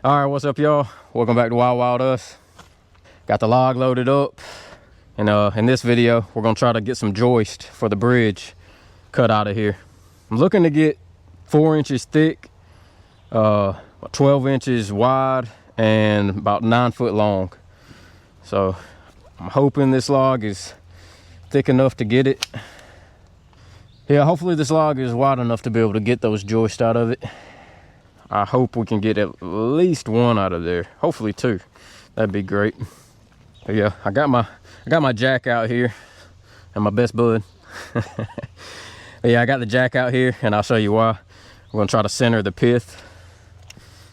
All right, what's up, y'all? Welcome back to Wild Wild Us. Got the log loaded up, and in this video we're gonna try to get some joist for the bridge cut out of here. I'm looking to get 4 inches thick, 12 inches wide, and about 9 foot long. So I'm hoping this log is thick enough to get it. Yeah, hopefully this log is wide enough to be able to get those joists out of it. I hope we can get at least one out of there. Hopefully two. That'd be great. But yeah, I got my jack out here and my best bud. Yeah, I got the jack out here, and I'll show you why. We're gonna try to center the pith.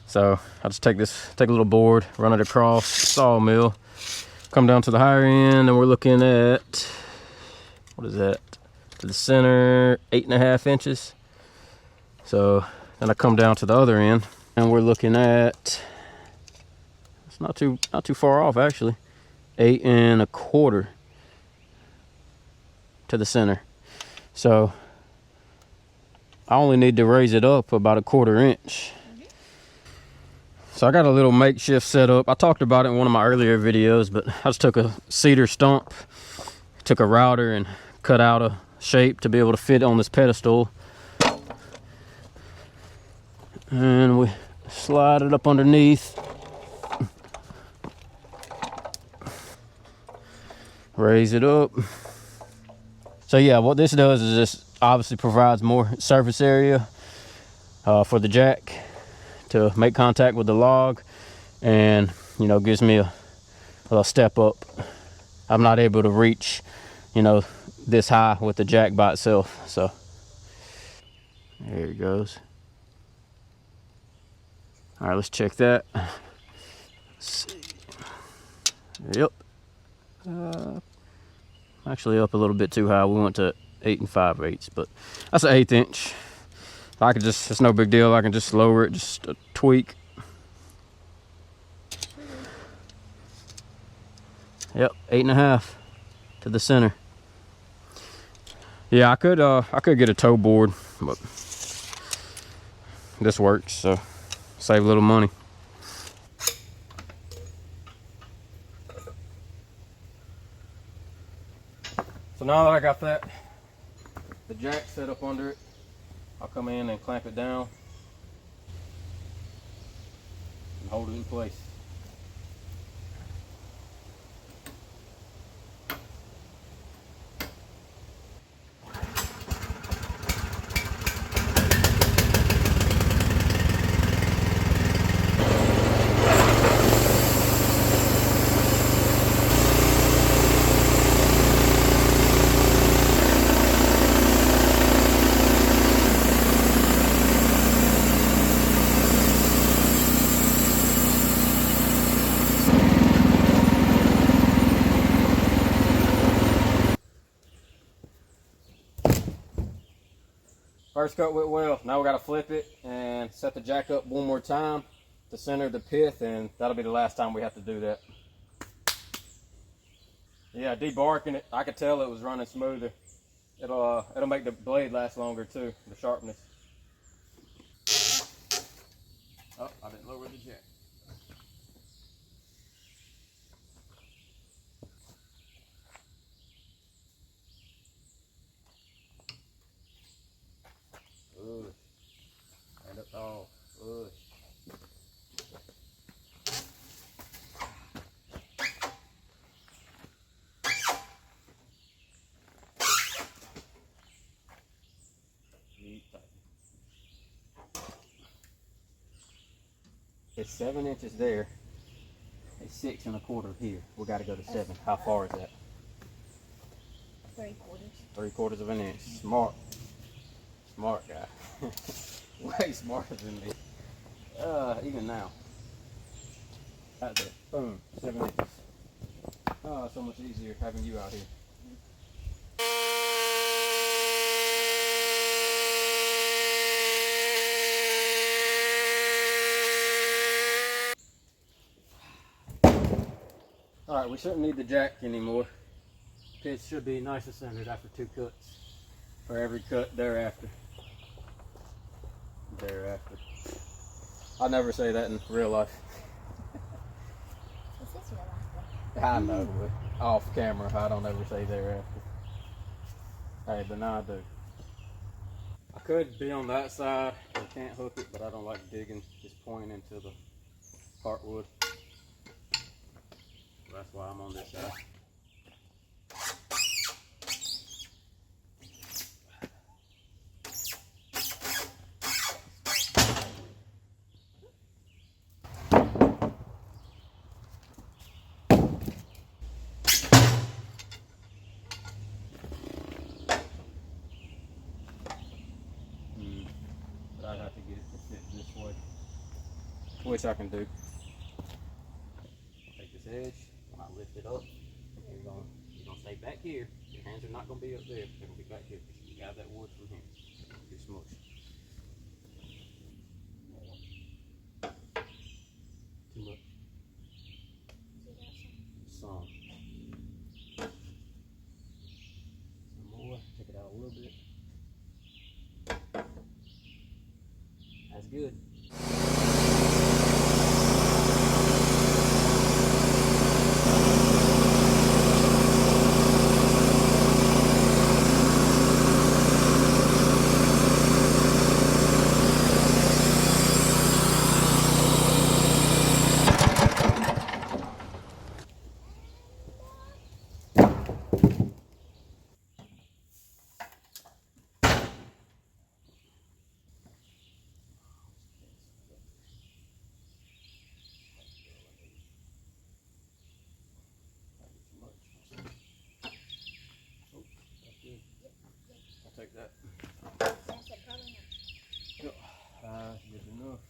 So I'll just take a little board, run it across sawmill, come down to the higher end, and we're looking at, what is that? To the center, 8.5 inches. So then I come down to the other end, and we're looking at, it's not too far off actually, 8.25 to the center. So I only need to raise it up about 1/4 inch. So I got a little makeshift setup. I talked about it in one of my earlier videos, but I just took a cedar stump, took a router and cut out a shape to be able to fit on this pedestal. And we slide it up underneath. Raise it up. So yeah, what this does is this obviously provides more surface area for the jack to make contact with the log, and you know, gives me a little step up. I'm not able to reach, you know, this high with the jack by itself. So there it goes. All right, let's check that. Let's see. Yep. Actually up a little bit too high. We went to 8 5/8, but that's an 1/8 inch. I could just, it's no big deal. I can just lower it, just a tweak. Yep, 8.5 to the center. Yeah, I could get a toe board, but this works, so save a little money. So now that I got the jack set up under it, I'll come in and clamp it down and hold it in place. First cut went well. Now we got to flip it and set the jack up one more time to center the pith, and that'll be the last time we have to do that. Yeah, debarking it, I could tell it was running smoother. It'll make the blade last longer too, the sharpness. Oh, I didn't lower the jack. And up all. It's 7 inches there. It's 6 1/4 here. We got to go to 7. How far is that? 3/4. 3/4 of an inch. Smart. Smart guy. Way smarter than me. Even now. That's it. Boom. 7 inches. Oh, so much easier having you out here. All right, we shouldn't need the jack anymore. It should be nice and centered after 2 cuts, for every cut thereafter. I never say that in real life. This is real life. I know, but off camera, I don't ever say thereafter. Hey, but now I do. I could be on that side, I can't hook it, but I don't like digging this point into the heartwood. That's why I'm on this side. But I'd have to get it to fit this way, which I can do. Take this edge, when I lift it up, you're gonna stay back here. Your hands are not gonna be up there, they're gonna be back here. You got that wood from here. Too smushed. Too much. Some. Some more. Take it out a little bit. That's good. I'll take that. Good enough.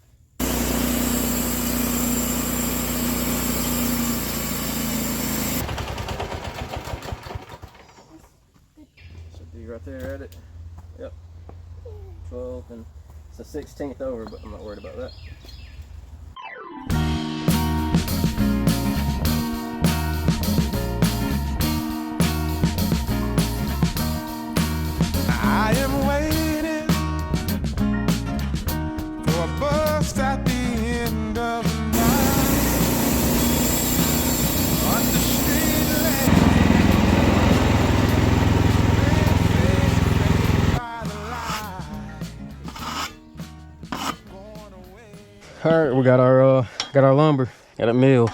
Should be right there at it. Yep. 12 and it's a 16th over, but I'm not worried about that. I am waiting for a bus at the end of the night on the street by the light. All right, we got our lumber, got it milled.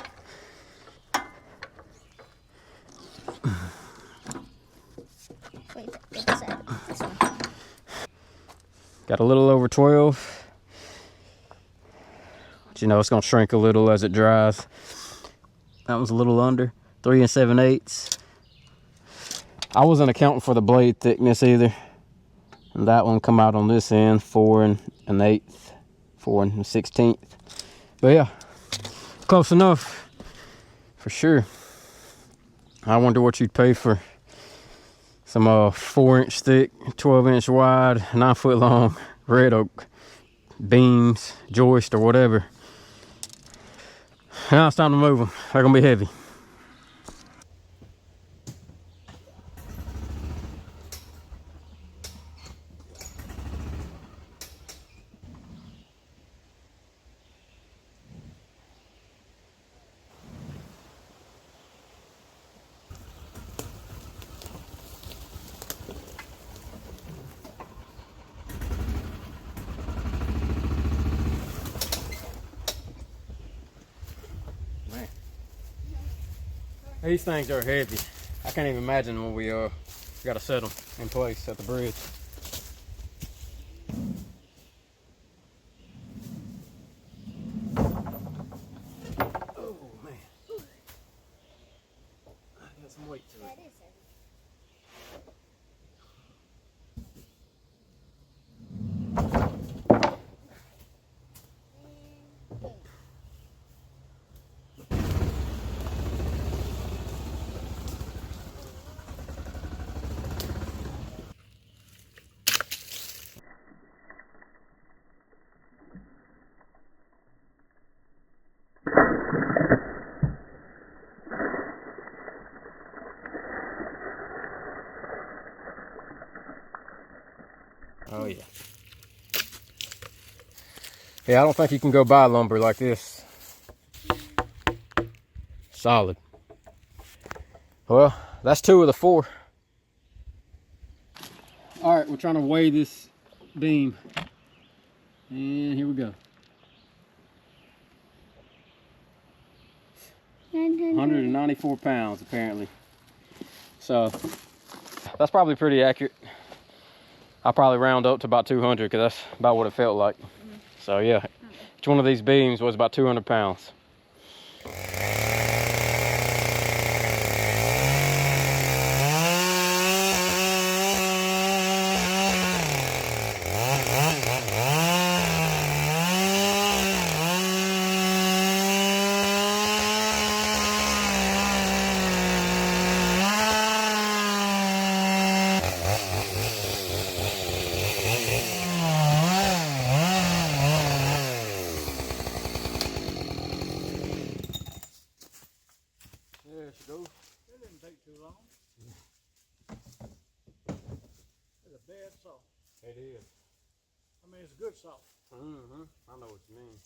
Wait, this one. Got a little over 12. But you know, it's gonna shrink a little as it dries. That was a little under 3 7/8. I wasn't accounting for the blade thickness either. And that one come out on this end 4 1/8, 4 1/16. But yeah, close enough for sure. I wonder what you'd pay for some 4-inch thick, 12-inch wide, 9-foot long red oak beams, joist, or whatever. Now it's time to move them. They're gonna be heavy. Man, these things are heavy. I can't even imagine when we got to set them in place at the bridge. Oh man, I got some weight to it. That is heavy. Oh yeah. Yeah, I don't think you can go buy lumber like this. Solid. Well, that's 2 of the 4. All right, we're trying to weigh this beam. And here we go. 194 pounds, apparently. So, that's probably pretty accurate. I'll probably round up to about 200 because that's about what it felt like. So, yeah, each one of these beams was about 200 pounds. There she goes. It didn't take too long. It's a bad saw. It is. I mean, it's a good saw. I know what you mean.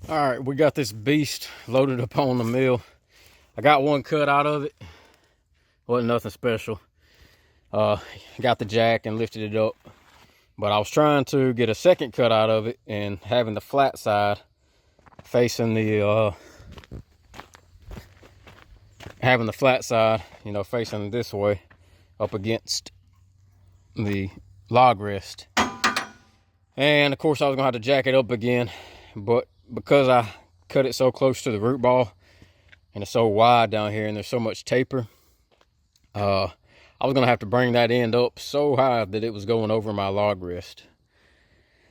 All right, we got this beast loaded up on the mill. I got one cut out of it. Wasn't nothing special. Got the jack and lifted it up. But I was trying to get a second cut out of it and having the flat side facing the, you know, facing this way up against the log rest. And of course I was gonna have to jack it up again, but because I cut it so close to the root ball and it's so wide down here and there's so much taper, I was gonna have to bring that end up so high that it was going over my log rest.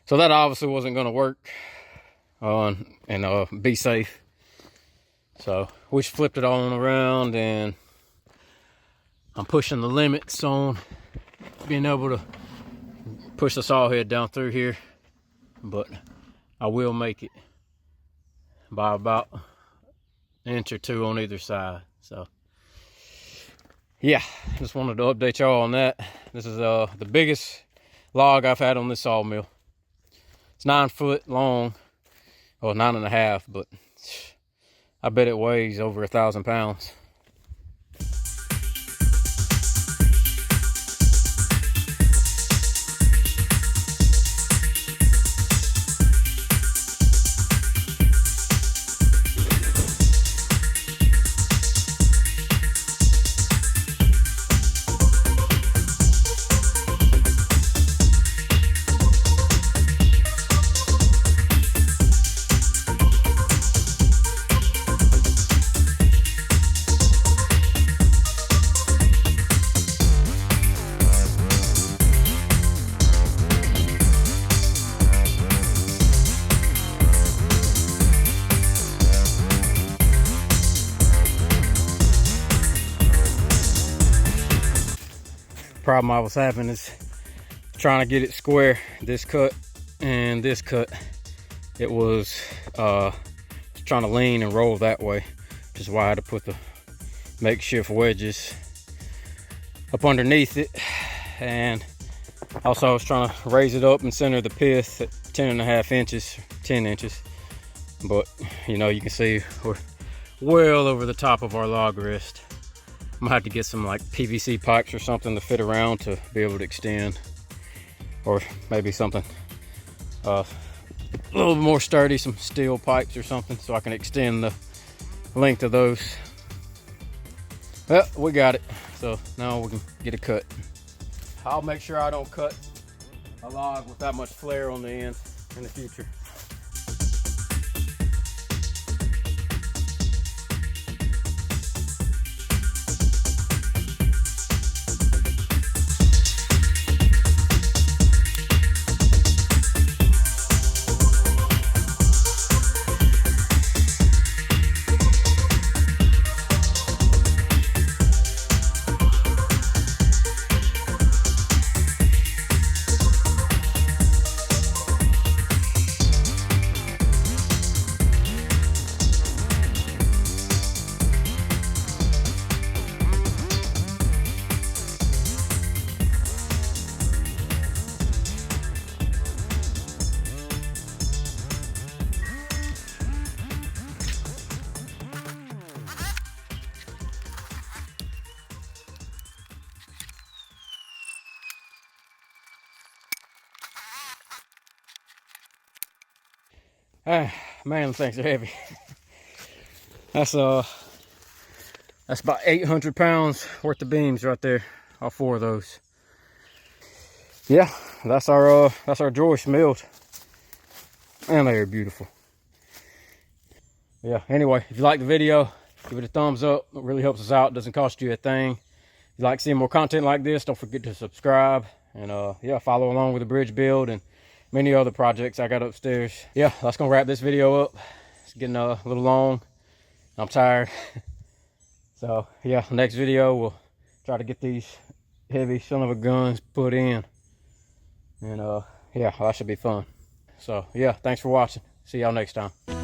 So that obviously wasn't gonna work and be safe. So we just flipped it on around, and I'm pushing the limits on being able to push the saw head down through here, but I will make it by about an inch or 2 on either side. So yeah, just wanted to update y'all on that. This is the biggest log I've had on this sawmill. It's 9 foot long, well 9.5, but I bet it weighs over 1,000 pounds. Problem I was having is trying to get it square, this cut and this cut. It was trying to lean and roll that way, which is why I had to put the makeshift wedges up underneath it. And also I was trying to raise it up and center the pith at 10.5 inches, 10 inches. But you know, you can see we're well over the top of our log rest. I'm gonna have to get some like PVC pipes or something to fit around to be able to extend, or maybe something a little more sturdy, some steel pipes or something, so I can extend the length of those. Well, we got it, so now we can get a cut. I'll make sure I don't cut a log with that much flare on the end in the future. Ah, man, them things are heavy. That's about 800 pounds worth of beams right there. All 4 of those. Yeah, that's our joist milled. And they are beautiful. Yeah, anyway, if you like the video, give it a thumbs up. It really helps us out. It doesn't cost you a thing. If you like seeing more content like this, don't forget to subscribe. And yeah, follow along with the bridge build and many other projects I got upstairs. Yeah, that's gonna wrap this video up. It's getting a little long. I'm tired. So yeah, next video we'll try to get these heavy son of a guns put in. And yeah, that should be fun. So yeah, thanks for watching. See y'all next time.